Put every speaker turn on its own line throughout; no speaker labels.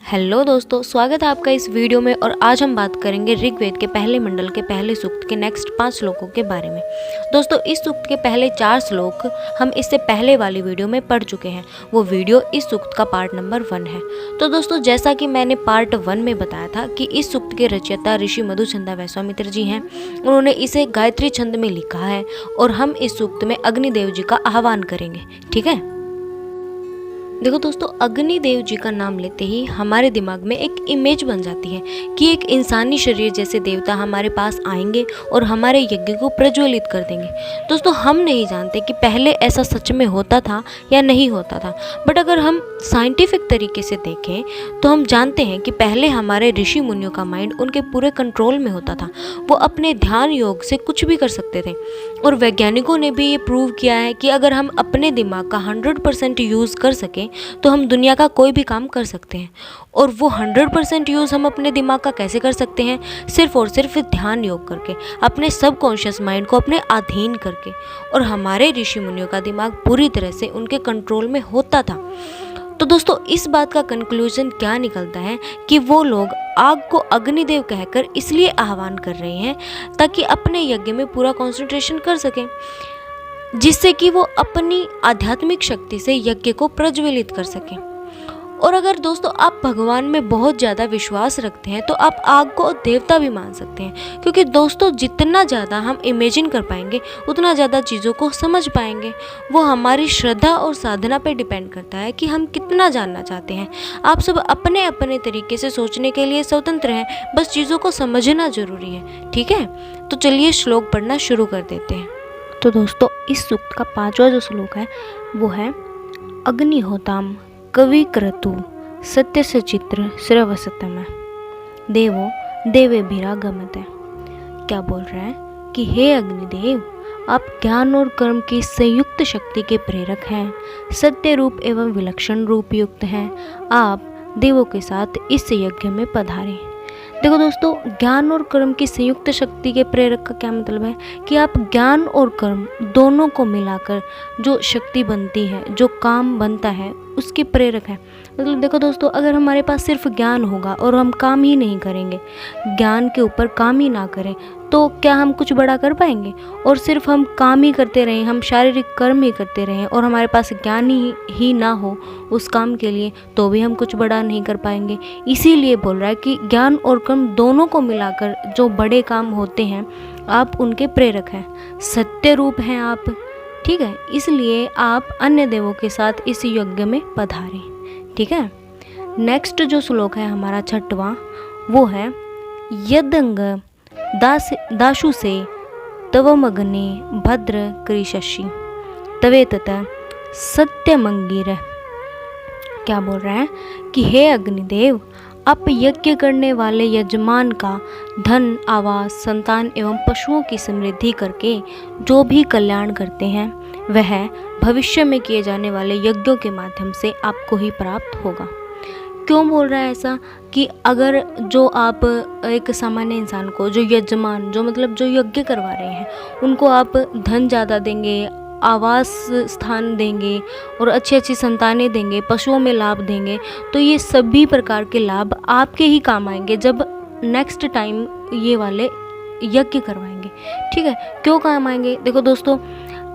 Hello दोस्तों, स्वागत है आपका इस वीडियो में। और आज हम बात करेंगे ऋग्वेद के पहले मंडल के पहले सूक्त के नेक्स्ट 5 श्लोकों के बारे में। दोस्तों, इस सूक्त के पहले 4 श्लोक हम इससे पहले वाली वीडियो में पढ़ चुके हैं। वो वीडियो इस सूक्त का पार्ट नंबर 1 है। तो दोस्तों, जैसा कि मैंने पार्ट 1 में बताया था कि इस सूक्त के रचयिता ऋषि मधुचंदा वैश्वामित्र जी हैं। उन्होंने इसे गायत्री छंद में लिखा है और हम इस सूक्त में अग्निदेव जी का आह्वान करेंगे। ठीक है, देखो दोस्तों, अग्निदेव जी का नाम लेते ही हमारे दिमाग में एक इमेज बन जाती है कि एक इंसानी शरीर जैसे देवता हमारे पास आएंगे और हमारे यज्ञ को प्रज्वलित कर देंगे। दोस्तों, हम नहीं जानते कि पहले ऐसा सच में होता था या नहीं होता था, बट अगर हम साइंटिफिक तरीके से देखें तो हम जानते हैं कि पहले हमारे ऋषि मुनियों का माइंड उनके पूरे कंट्रोल में होता था। वो अपने ध्यान योग से कुछ भी कर सकते थे और वैज्ञानिकों ने भी ये प्रूव किया है कि अगर हम अपने दिमाग का 100% यूज़ कर सकें तो हम दुनिया का कोई भी काम कर सकते हैं। और वो 100% यूज़ हम अपने दिमाग का कैसे कर सकते हैं? सिर्फ और सिर्फ ध्यान योग करके, अपने सबकॉन्शियस माइंड को अपने अधीन करके। और हमारे ऋषि मुनियों का दिमाग पूरी तरह से उनके कंट्रोल में होता था। तो दोस्तों, इस बात का कंक्लूजन क्या निकलता है कि वो लोग आग को अग्निदेव कहकर इसलिए आह्वान कर रहे हैं ताकि अपने यज्ञ में पूरा कंसंट्रेशन कर सकें, जिससे कि वो अपनी आध्यात्मिक शक्ति से यज्ञ को प्रज्वलित कर सकें। और अगर दोस्तों आप भगवान में बहुत ज़्यादा विश्वास रखते हैं तो आप आग को देवता भी मान सकते हैं, क्योंकि दोस्तों जितना ज़्यादा हम इमेजिन कर पाएंगे उतना ज़्यादा चीज़ों को समझ पाएंगे। वो हमारी श्रद्धा और साधना पे डिपेंड करता है कि हम कितना जानना चाहते हैं। आप सब अपने अपने तरीके से सोचने के लिए स्वतंत्र हैं, बस चीज़ों को समझना ज़रूरी है। ठीक है, तो चलिए श्लोक पढ़ना शुरू कर देते हैं। तो दोस्तों, इस सूक्त का 5वां जो श्लोक है वो है अग्निहोताम कवि क्रतु सत्य सचित्र श्रवसतम देवो देवेभिरा गमते। क्या बोल रहा है कि हे अग्निदेव, आप ज्ञान और कर्म की संयुक्त शक्ति के प्रेरक हैं, सत्य रूप एवं विलक्षण रूप युक्त हैं। आप देवों के साथ इस यज्ञ में पधारें। देखो दोस्तों, ज्ञान और कर्म की संयुक्त शक्ति के प्रेरक का क्या मतलब है कि आप ज्ञान और कर्म दोनों को मिलाकर जो शक्ति बनती है, जो काम बनता है, उसके प्रेरक है। मतलब देखो दोस्तों, अगर हमारे पास सिर्फ ज्ञान होगा और हम काम ही नहीं करेंगे, ज्ञान के ऊपर काम ही ना करें, तो क्या हम कुछ बड़ा कर पाएंगे? और सिर्फ हम काम ही करते रहें, हम शारीरिक कर्म ही करते रहें और हमारे पास ज्ञान ही ना हो उस काम के लिए, तो भी हम कुछ बड़ा नहीं कर पाएंगे। इसीलिए बोल रहा है कि ज्ञान और कर्म दोनों को मिलाकर जो बड़े काम होते हैं आप उनके प्रेरक हैं, सत्य रूप हैं आप। ठीक है, इसलिए आप अन्य देवों के साथ इस यज्ञ में पधारें। ठीक है, नेक्स्ट जो श्लोक है हमारा 6वां वो है यदंग दाशु से तवमग्ने भद्र कृशि तवे तथा सत्यमंगिर। क्या बोल रहा है कि हे अग्निदेव, आप यज्ञ करने वाले यजमान का धन, आवास, संतान एवं पशुओं की समृद्धि करके जो भी कल्याण करते हैं वह भविष्य में किए जाने वाले यज्ञों के माध्यम से आपको ही प्राप्त होगा। क्यों बोल रहा है ऐसा कि अगर जो आप एक सामान्य इंसान को, जो यजमान, जो मतलब जो यज्ञ करवा रहे हैं, उनको आप धन ज़्यादा देंगे, आवास स्थान देंगे और अच्छी अच्छी संतानें देंगे, पशुओं में लाभ देंगे, तो ये सभी प्रकार के लाभ आपके ही काम आएंगे जब नेक्स्ट टाइम ये वाले यज्ञ करवाएंगे। ठीक है, क्यों काम आएंगे? देखो दोस्तों,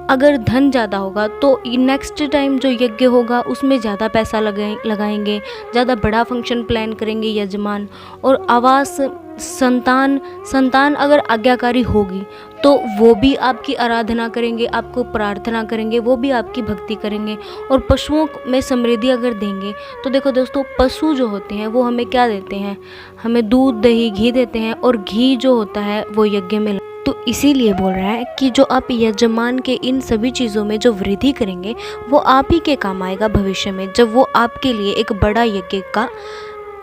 अगर धन ज़्यादा होगा तो नेक्स्ट टाइम जो यज्ञ होगा उसमें ज़्यादा पैसा लगाएंगे, ज़्यादा बड़ा फंक्शन प्लान करेंगे यजमान। और आवास, संतान अगर आज्ञाकारी होगी तो वो भी आपकी आराधना करेंगे, आपको प्रार्थना करेंगे, वो भी आपकी भक्ति करेंगे। और पशुओं में समृद्धि अगर देंगे तो देखो दोस्तों, पशु जो होते हैं वो हमें क्या देते हैं? हमें दूध, दही, घी देते हैं और घी जो होता है वो यज्ञ में। तो इसीलिए बोल रहा है कि जो आप यजमान के इन सभी चीज़ों में जो वृद्धि करेंगे वो आप ही के काम आएगा भविष्य में, जब वो आपके लिए एक बड़ा यज्ञ का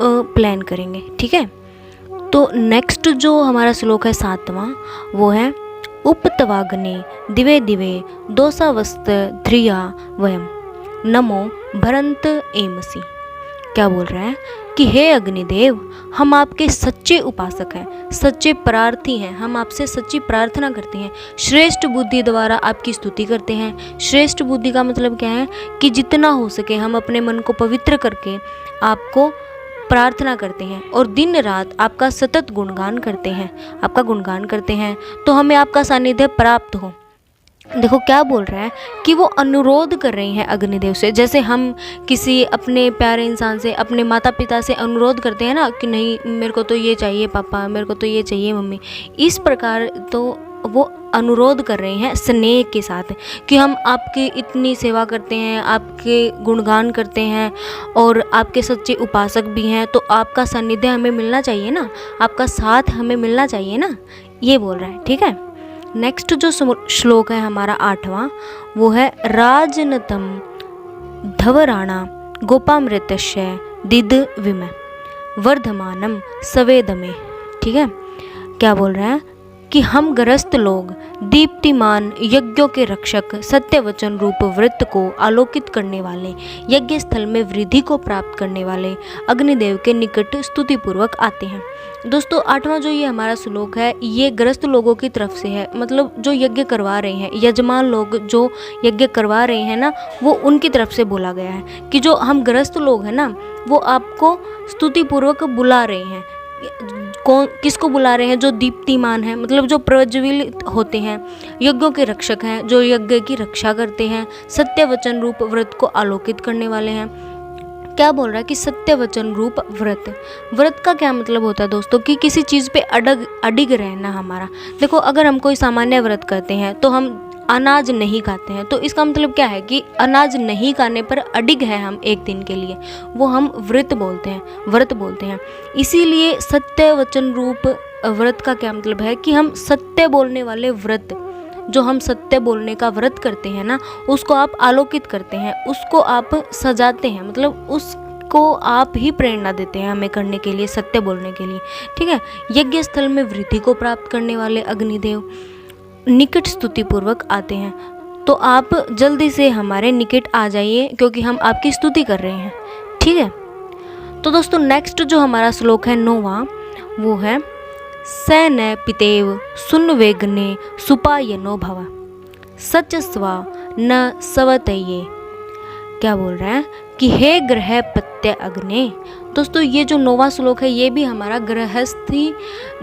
प्लान करेंगे। ठीक है, तो नेक्स्ट जो हमारा श्लोक है 7वां वो है उपतवाग्ने दिवे दिवे दोषावस्त ध्रिया वयम नमो भरंत एमसी। क्या बोल रहा है कि हे अग्निदेव, हम आपके सच्चे उपासक हैं, सच्चे प्रार्थी हैं, हम आपसे सच्ची प्रार्थना करते हैं, श्रेष्ठ बुद्धि द्वारा आपकी स्तुति करते हैं। श्रेष्ठ बुद्धि का मतलब क्या है कि जितना हो सके हम अपने मन को पवित्र करके आपको प्रार्थना करते हैं और दिन रात आपका सतत गुणगान करते हैं तो हमें आपका सानिध्य प्राप्त हो। देखो क्या बोल रहा है कि वो अनुरोध कर रहे हैं अग्निदेव से, जैसे हम किसी अपने प्यारे इंसान से, अपने माता पिता से अनुरोध करते हैं ना कि नहीं मेरे को तो ये चाहिए पापा, मेरे को तो ये चाहिए मम्मी, इस प्रकार तो वो अनुरोध कर रहे हैं स्नेह के साथ कि हम आपकी इतनी सेवा करते हैं, आपके गुणगान करते हैं और आपके सच्चे उपासक भी हैं, तो आपका सानिध्य हमें मिलना चाहिए ना, आपका साथ हमें मिलना चाहिए ना, ये बोल रहा है। ठीक है, नेक्स्ट जो श्लोक है हमारा 8वां, वो है राजनतम धवराणा गोपामृतस्य दिद विमय वर्धमानम सवेदमे। ठीक है, क्या बोल रहा है कि हम गृहस्थ लोग दीप्तिमान यज्ञों के रक्षक सत्य वचन रूप व्रत को आलोकित करने वाले, यज्ञ स्थल में वृद्धि को प्राप्त करने वाले अग्निदेव के निकट स्तुति पूर्वक आते हैं। दोस्तों 8वां जो ये हमारा श्लोक है ये गृहस्थ लोगों की तरफ से है, मतलब जो यज्ञ करवा रहे हैं, यजमान लोग जो यज्ञ करवा रहे हैं ना, वो उनकी तरफ से बोला गया है कि जो हम गृहस्थ लोग हैं ना वो आपको स्तुति पूर्वक बुला रहे हैं। कौन किसको बुला रहे हैं? जो दीप्तिमान है, मतलब जो प्रज्वलित होते हैं, यज्ञों के रक्षक हैं, जो यज्ञ की रक्षा करते हैं, सत्य वचन रूप व्रत को आलोकित करने वाले हैं। क्या बोल रहा है कि सत्य वचन रूप व्रत का क्या मतलब होता है दोस्तों कि किसी चीज़ पे अडिग रहना हमारा। देखो अगर हम कोई सामान्य व्रत करते हैं तो हम अनाज नहीं खाते हैं, तो इसका मतलब क्या है कि अनाज नहीं खाने पर अडिग है हम एक दिन के लिए, वो हम व्रत बोलते हैं। इसीलिए सत्य वचन रूप व्रत का क्या मतलब है कि हम सत्य बोलने वाले व्रत, जो हम सत्य बोलने का व्रत करते हैं ना, उसको आप आलोकित करते हैं, उसको आप सजाते हैं, मतलब उसको आप ही प्रेरणा देते हैं हमें करने के लिए, सत्य बोलने के लिए। ठीक है, यज्ञ स्थल में वृद्धि को प्राप्त करने वाले अग्निदेव निकट स्तुति पूर्वक आते हैं, तो आप जल्दी से हमारे निकट आ जाइए क्योंकि हम आपकी स्तुति कर रहे हैं। ठीक है, तो दोस्तों नेक्स्ट जो हमारा श्लोक है 9वां, वो है स न पितेव सुन्वेग्ने सुपायनो भव सच स्वा न सवतये। क्या बोल रहा है कि हे ग्रह पत्य अग्ने। दोस्तों ये जो 9वां श्लोक है ये भी हमारा गृहस्थी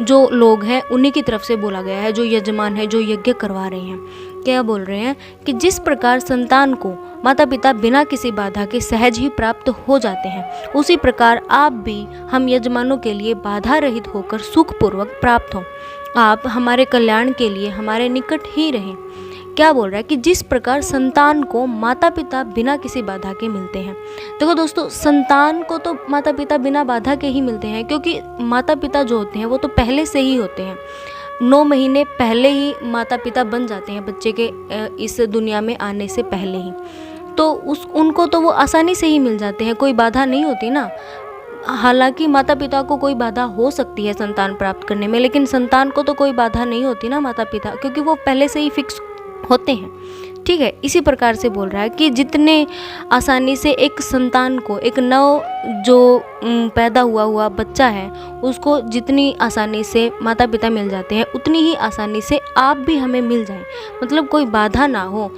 जो लोग हैं उन्हीं की तरफ से बोला गया है, जो यजमान है, जो यज्ञ करवा रहे हैं। क्या बोल रहे हैं कि जिस प्रकार संतान को माता पिता बिना किसी बाधा के सहज ही प्राप्त हो जाते हैं, उसी प्रकार आप भी हम यजमानों के लिए बाधा रहित होकर सुखपूर्वक प्राप्त हों। आप हमारे कल्याण के लिए हमारे निकट ही रहें। क्या बोल रहा है कि जिस प्रकार संतान को माता पिता बिना किसी बाधा के मिलते हैं। देखो दोस्तों संतान को तो माता पिता बिना बाधा के ही मिलते हैं, क्योंकि माता पिता जो होते हैं वो तो पहले से ही होते हैं, 9 महीने पहले ही माता पिता बन जाते हैं बच्चे के इस दुनिया में आने से पहले ही, तो उनको तो वो आसानी से ही मिल जाते हैं, कोई बाधा नहीं होती ना। हालांकि माता पिता को कोई बाधा हो सकती है संतान प्राप्त करने में, लेकिन संतान को तो कोई बाधा नहीं होती ना माता पिता, क्योंकि वो पहले से ही फिक्स होते हैं। ठीक है, इसी प्रकार से बोल रहा है कि जितने आसानी से एक संतान को, एक नव जो पैदा हुआ बच्चा है, उसको जितनी आसानी से माता पिता मिल जाते हैं, उतनी ही आसानी से आप भी हमें मिल जाएं, मतलब कोई बाधा ना हो।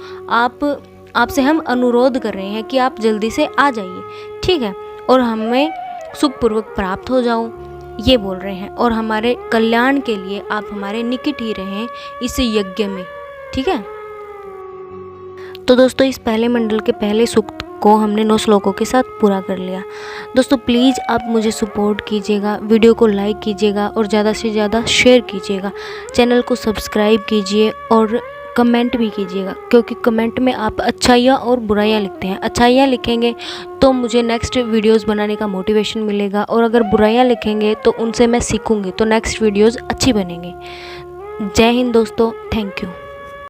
आपसे हम अनुरोध कर रहे हैं कि आप जल्दी से आ जाइए, ठीक है, और हमें सुखपूर्वक प्राप्त हो जाओ, ये बोल रहे हैं, और हमारे कल्याण के लिए आप हमारे निकट ही रहें इस यज्ञ में। ठीक है, तो दोस्तों इस पहले मंडल के पहले सूक्त को हमने 9 श्लोकों के साथ पूरा कर लिया। दोस्तों प्लीज़ आप मुझे सपोर्ट कीजिएगा, वीडियो को लाइक कीजिएगा और ज़्यादा से ज़्यादा शेयर कीजिएगा, चैनल को सब्सक्राइब कीजिए और कमेंट भी कीजिएगा, क्योंकि कमेंट में आप अच्छाइयाँ और बुराइयाँ लिखते हैं। अच्छाइयाँ लिखेंगे तो मुझे नेक्स्ट वीडियोस बनाने का मोटिवेशन मिलेगा, और अगर बुराइयाँ लिखेंगे तो उनसे मैं सीखूंगी, तो नेक्स्ट वीडियोस अच्छी बनेंगी। जय हिंद दोस्तों, थैंक यू।